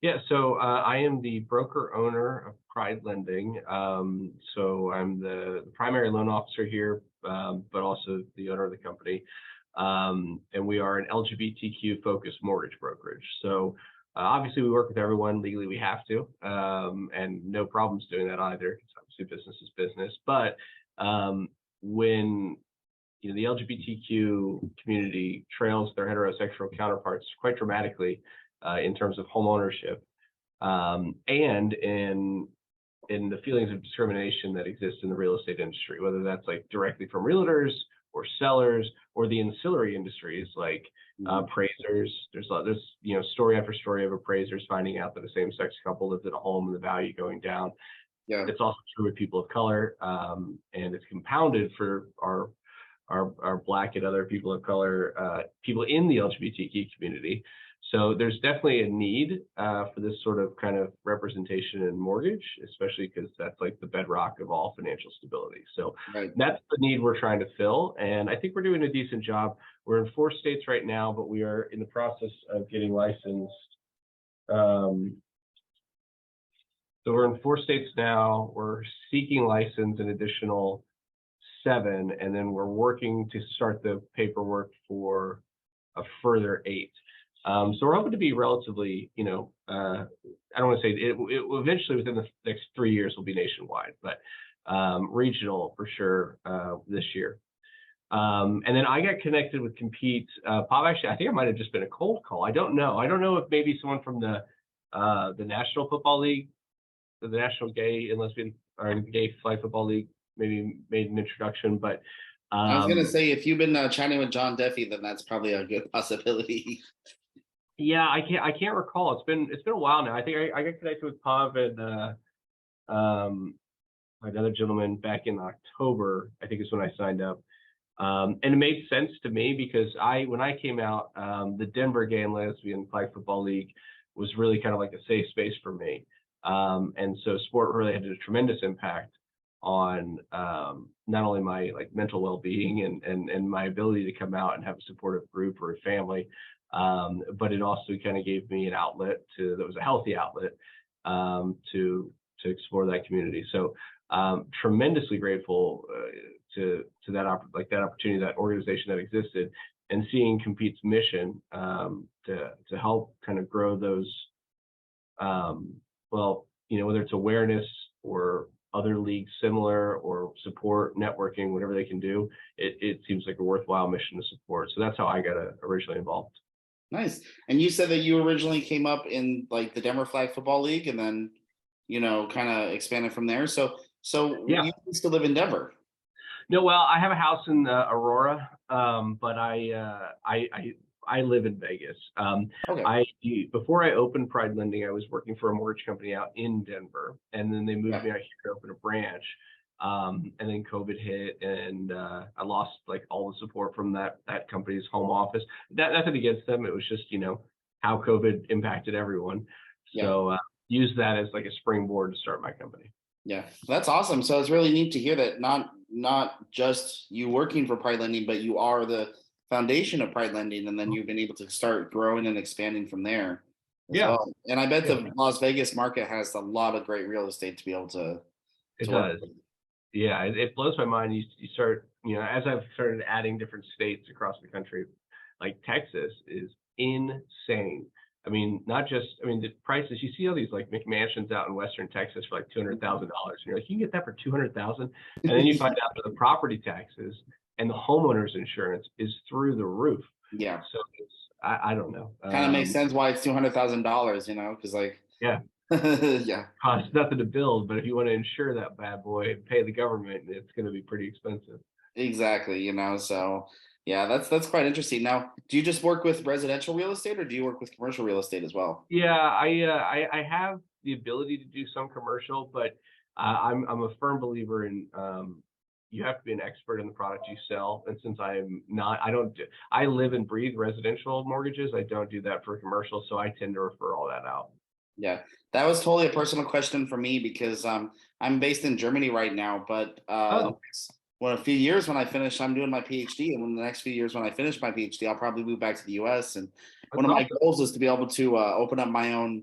Yeah, so I am the broker owner of Pride Lending. So I'm the primary loan officer here, but also the owner of the company. And we are an LGBTQ focused mortgage brokerage. So obviously we work with everyone legally we have to, and no problems doing that either. Because obviously business is business. But when the LGBTQ community trails their heterosexual counterparts quite dramatically in terms of home ownership, and in the feelings of discrimination that exist in the real estate industry, whether that's like directly from realtors or sellers or the ancillary industries like appraisers. There's story after story of appraisers finding out that a same-sex couple lives in a home and the value going down. Yeah. It's also true with people of color, and it's compounded for our Black and other people of color, people in the LGBTQ community. So there's definitely a need for this sort of kind of representation in mortgage, especially because that's like the bedrock of all financial stability. So Right. that's the need we're trying to fill. And I think we're doing a decent job. We're in 4 states right now, but we are in the process of getting licensed. So we're in 4 states now. We're seeking license in additional 7, and then we're working to start the paperwork for a further 8. So we're hoping to be relatively, I don't want to say it will eventually within the next 3 years will be nationwide, but regional for sure this year. And then I got connected with Compete. Bob, actually, I think it might have just been a cold call. I don't know. I don't know if maybe someone from the National Football League, the National Gay and Lesbian or Gay Flag Football League, maybe made an introduction, but I was gonna say if you've been chatting with John Duffy, then that's probably a good possibility. yeah, I can't recall. It's been a while now. I think I got connected with Pav and another gentleman back in October, I think is when I signed up. And it made sense to me because when I came out, the Denver Gay and Lesbian Flag Football League was really kind of like a safe space for me. And so sport really had a tremendous impact on not only my like mental well-being and my ability to come out and have a supportive group or a family, but it also kind of gave me an outlet that was a healthy outlet to explore that community. So tremendously grateful to that opportunity, that organization that existed, and seeing Compete's mission to help kind of grow those, whether it's awareness or other leagues similar or support networking, whatever they can do, it seems like a worthwhile mission to support. So that's how I got originally involved. Nice. And you said that you originally came up in like the Denver Flag Football League and then, kind of expanded from there. So Yeah. you used to live in Denver. No, well, I have a house in Aurora, but I live in Vegas. Okay. Before I opened Pride Lending, I was working for a mortgage company out in Denver, and then they moved me out here to open a branch. And then COVID hit, and I lost like all the support from that company's home office. Nothing against them. It was just how COVID impacted everyone. Yeah. So use that as like a springboard to start my company. Yeah, that's awesome. So it's really neat to hear that not just you working for Pride Lending, but you are the foundation of Pride Lending, and then you've been able to start growing and expanding from there as Yeah. well. And I bet Yeah. the Las Vegas market has a lot of great real estate to be able to It work does. with. Yeah, it blows my mind. You start, as I've started adding different states across the country, like Texas is insane. I mean, the prices, you see all these like McMansions out in Western Texas for like $200,000. And you're like, you can get that for $200,000. And then you find out that the property taxes and the homeowner's insurance is through the roof. Yeah. So I don't know. Kind of makes sense why it's $200,000, because like, Yeah. yeah, Costs nothing to build, but if you want to insure that bad boy and pay the government, it's going to be pretty expensive. exactly. So yeah, that's quite interesting. Now, do you just work with residential real estate or do you work with commercial real estate as well? Yeah, I have the ability to do some commercial, but I'm a firm believer in you have to be an expert in the product you sell. And since I live and breathe residential mortgages. I don't do that for commercial, so I tend to refer all that out. Yeah, that was totally a personal question for me because I'm based in Germany right now, but Oh, a few years when I finish, I'm doing my PhD, and in the next few years when I finish my PhD, I'll probably move back to the US. And that's one of my awesome. goals is to be able to open up my own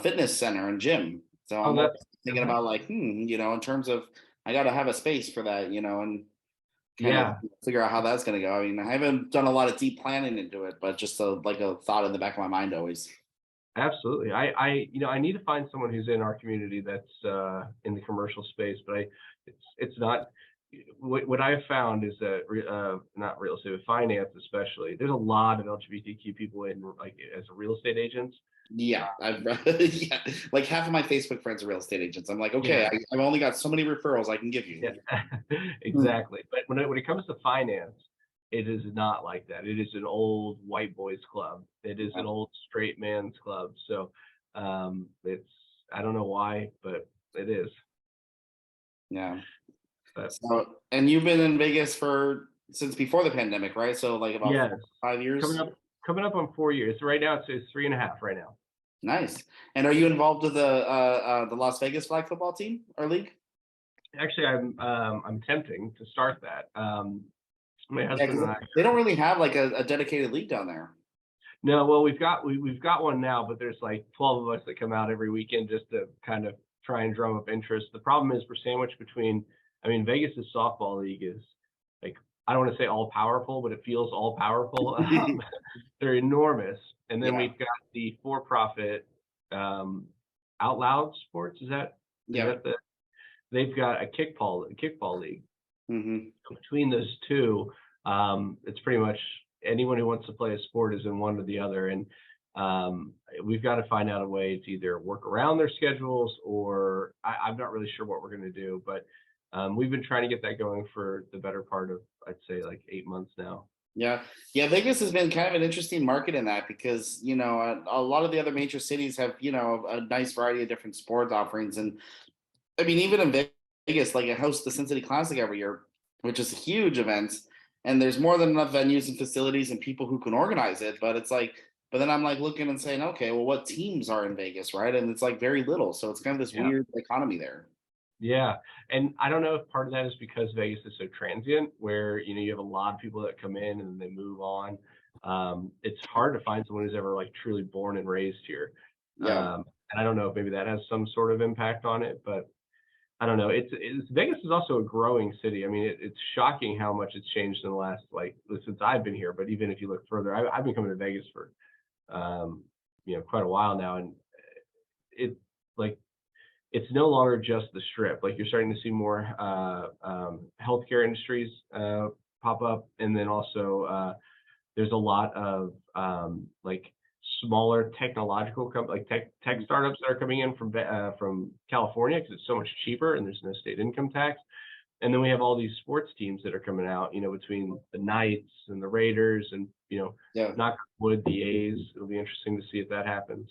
fitness center and gym. So Oh, I'm that's thinking okay. about like, in terms of I got to have a space for that, and kind of Yeah, figure out how that's going to go. I mean, I haven't done a lot of deep planning into it, but just like a thought in the back of my mind always. absolutely. I need to find someone who's in our community that's in the commercial space, but it's not. What I have found is that not real estate, but finance especially. There's a lot of LGBTQ people in like as real estate agents. Yeah, I've yeah, like half of my Facebook friends are real estate agents. I'm like, okay, Yeah, I've only got so many referrals I can give yeah, you. exactly. But when it comes to finance, it is not like that. It is an old white boys club. It is an old straight man's club. So it's I don't know why, but it is. Yeah. But So, and you've been in Vegas for since before the pandemic, right? So like about yes, 5 years. coming up coming up on 4 years. Right now it's 3.5 right now. Nice. And are you involved with the Las Vegas flag football team or league? Actually, I'm attempting to start that. My Yeah, husband because and I. they don't really have like a dedicated league down there. No, well, we've got one now, but there's like 12 of us that come out every weekend just to kind of try and drum up interest. The problem is we're sandwiched between. I mean, Vegas's softball league is like I don't want to say all powerful, but it feels all powerful. They're enormous, and then Yeah, we've got the for-profit um, Out Loud Sports. Is yeah. that the? They've got a kickball league. Hmm. Between those two, it's pretty much anyone who wants to play a sport is in one or the other. And we've got to find out a way to either work around their schedules or I'm not really sure what we're going to do. But we've been trying to get that going for the better part of, I'd say, like 8 months now. Yeah, yeah. Vegas has been kind of an interesting market in that because a lot of the other major cities have a nice variety of different sports offerings, and I mean even in Vegas, like it hosts the Sin City Classic every year, which is a huge event, and there's more than enough venues and facilities and people who can organize it. But it's like, but then I'm like looking and saying, okay, well, what teams are in Vegas, right? And it's like very little, so it's kind of this Yeah. weird economy there. Yeah. And I don't know if part of that is because Vegas is so transient, where you have a lot of people that come in and they move on. It's hard to find someone who's ever like truly born and raised here. Yeah, And I don't know if maybe that has some sort of impact on it, but I don't know. It's Vegas is also a growing city. I mean, it's shocking how much it's changed in the last like since I've been here. But even if you look further, I've been coming to Vegas for um, quite a while now, and it like it's no longer just the strip. Like you're starting to see more healthcare industries pop up, and then also there's a lot of like smaller technological like tech startups that are coming in from California because it's so much cheaper and there's no state income tax. And then we have all these sports teams that are coming out, between the Knights and the Raiders and yeah. knock on wood, the A's. It'll be interesting to see if that happens.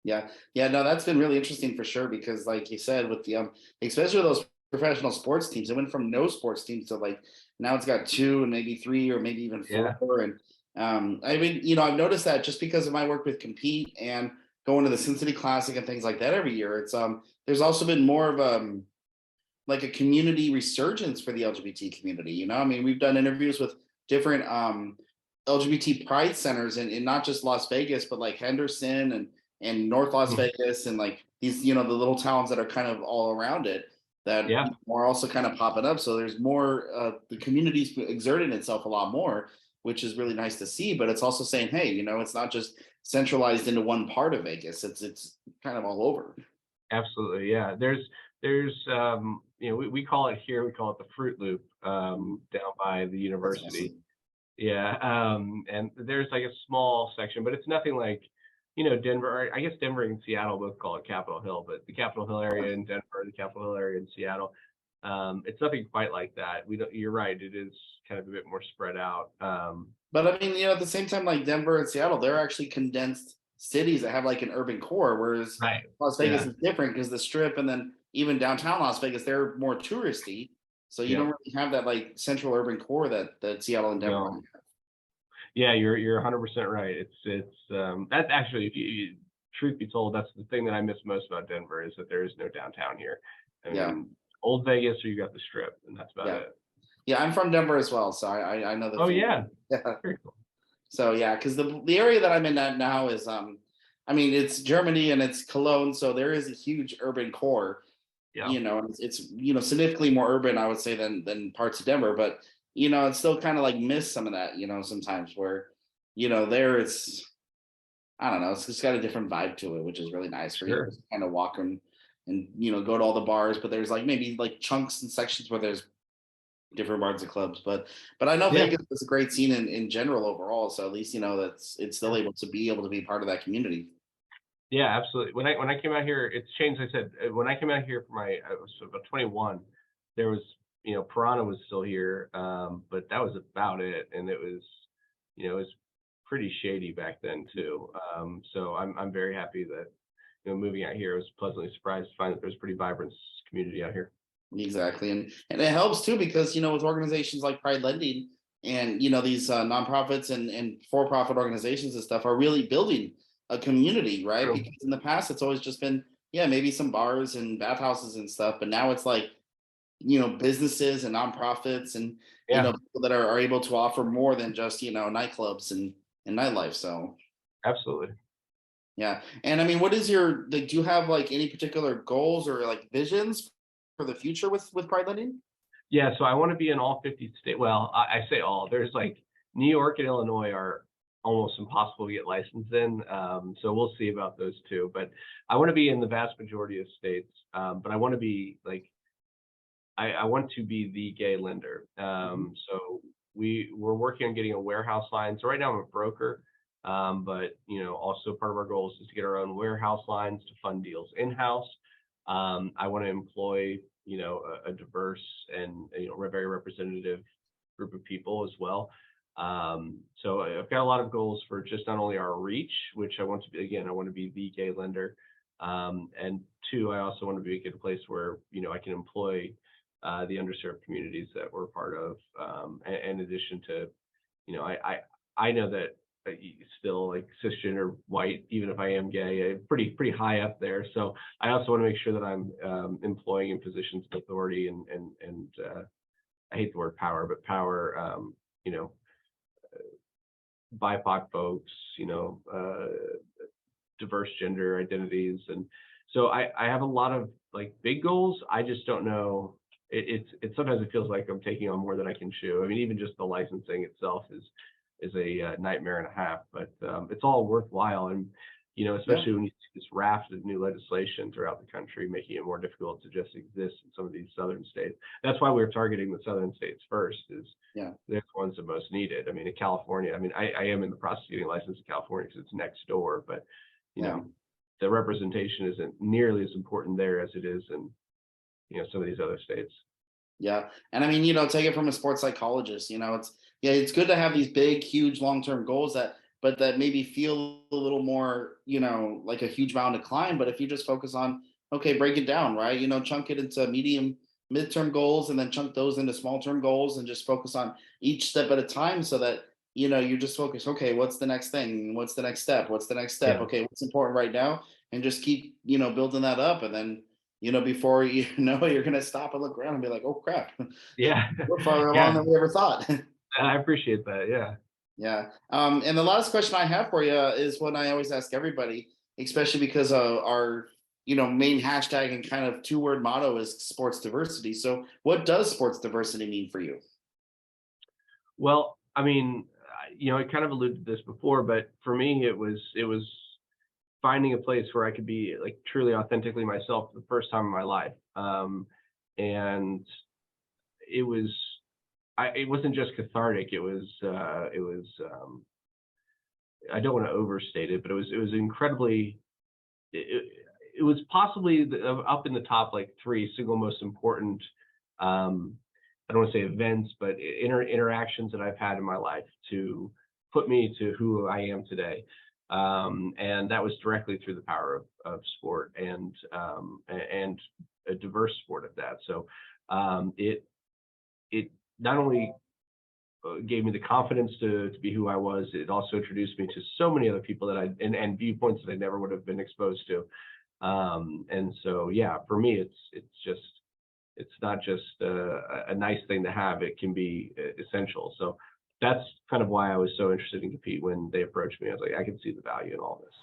Yeah, yeah, no, that's been really interesting for sure because, like you said, with the especially with those professional sports teams, it went from no sports teams to like now it's got two and maybe three or maybe even Yeah. four. And I mean, I've noticed that just because of my work with Compete and going to the Sin City Classic and things like that every year, it's there's also been more of like a community resurgence for the LGBT community. I mean, we've done interviews with different LGBT pride centers in not just Las Vegas, but like Henderson and North Las Mhm. Vegas and like these, the little towns that are kind of all around it that Yeah. are also kind of popping up. So there's more, the community's exerting itself a lot more, which is really nice to see. But it's also saying, hey, it's not just centralized into one part of Vegas. It's kind of all over. Absolutely. Yeah. There's we call it here, we call it the Fruit Loop down by the That's university. awesome. Yeah. And there's like a small section, but it's nothing like, Denver. I guess Denver and Seattle both call it Capitol Hill, but the Capitol Hill area in Denver, the Capitol Hill area in Seattle, it's nothing quite like that. We don't. You're right. It is kind of a bit more spread out. But I mean, at the same time, like Denver and Seattle, they're actually condensed cities that have like an urban core, whereas Right. Las Vegas Yeah. is different because the Strip and then even downtown Las Vegas, they're more touristy. So you don't Yep. really have that like central urban core that Seattle and Denver No. Yeah, you're 100% right. That's actually, if truth be told, that's the thing that I miss most about Denver is that there is no downtown here. I Yeah, mean, old Vegas or you got the Strip, and that's about yeah, it. yeah. I'm from Denver as well, so I know the Oh feeling. yeah, Yeah. very cool. So yeah, because the area that I'm in at now is I mean, it's Germany and it's Cologne, so there is a huge urban core. Yeah, And it's significantly more urban, I would say, than parts of Denver, but it's still kind of like miss some of that, sometimes where there it's, I don't know, it's just got a different vibe to it, which is really nice where you sure. just kind of walk and go to all the bars, but there's like maybe like chunks and sections where there's different bars and clubs. But I know Yeah, Vegas is a great scene in general overall, so at least that's it's still yeah. able to be part of that community. Yeah, absolutely. When I came out here, it's changed. I said when I came out here for I was about 21. There was, Piranha was still here, but that was about it, and it was pretty shady back then too. So I'm very happy that moving out here, I was pleasantly surprised to find that there's a pretty vibrant community out here. Exactly, and it helps too because with organizations like Pride Lending and these nonprofits and for-profit organizations and stuff are really building a community, right? True. Because in the past it's always just been maybe some bars and bathhouses and stuff, but now it's like businesses and nonprofits and Yeah, people that are able to offer more than just nightclubs and nightlife. So absolutely. yeah. And I mean, what is your like, do you have like any particular goals or like visions for the future with Pride Lending? Yeah, so I want to be in all 50 states. Well, I say all. There's like New York and Illinois are almost impossible to get licensed in. So we'll see about those two. But I want to be in the vast majority of states. But I want to be like I want to be the gay lender. Mhm. So we're working on getting a warehouse line. So right now I'm a broker, but also part of our goals is to get our own warehouse lines to fund deals in house. I want to employ a diverse and very representative group of people as well. So I've got a lot of goals for just not only our reach, which I want to be again, I want to be the gay lender, and two, I also want to be a good place where I can employ the underserved communities that we're part of. In addition to, I know that still like cisgender white, even if I am gay, pretty high up there. So I also want to make sure that I'm employing in positions of authority and I hate the word power, but power, you know, BIPOC folks, diverse gender identities. And so I have a lot of like big goals. I just don't know. It's sometimes it feels like I'm taking on more than I can chew. I mean, even just the licensing itself is a nightmare and a half, but it's all worthwhile. And Yeah. especially when you see this raft of new legislation throughout the country, making it more difficult to just exist in some of these southern states. That's why we're targeting the southern states first, is Yeah. they're the ones that most needed. I mean, in California, I mean, I am in the process of getting licensed in California because it's next door, but you Yeah. know, the representation isn't nearly as important there as it is in some of these other states. Yeah. And I mean, take it from a sports psychologist, it's good to have these big, huge long-term goals but that maybe feel a little more, like a huge mountain to climb. But if you just focus on, okay, break it down, right? Chunk it into medium, midterm goals and then chunk those into small term goals and just focus on each step at a time so that, you just focus, okay, what's the next thing? What's the next step? What's the next step? Yeah, Okay, what's important right now? And just keep, building that up. And then before you know it, you're gonna stop and look around and be like, "Oh crap, yeah, we're farther along yeah. than we ever thought." I appreciate that. Yeah. Yeah. And the last question I have for you is one I always ask everybody, especially because our main hashtag and kind of two-word motto is sports diversity. So, what does sports diversity mean for you? Well, I mean, I kind of alluded to this before, but for me, it was finding a place where I could be like truly authentically myself for the first time in my life. And it was it wasn't just cathartic. It was I don't want to overstate it, but it was incredibly it, it was possibly up in the top like three single most important I don't want to say events, but interactions that I've had in my life to put me to who I am today. And that was directly through the power of sport and a diverse sport at that. So it not only gave me the confidence to be who I was, it also introduced me to so many other people that and viewpoints that I never would have been exposed to. And so, yeah, for me, it's not just a nice thing to have. It can be essential. So that's kind of why I was so interested in compete when they approached me. I was like, I can see the value in all this.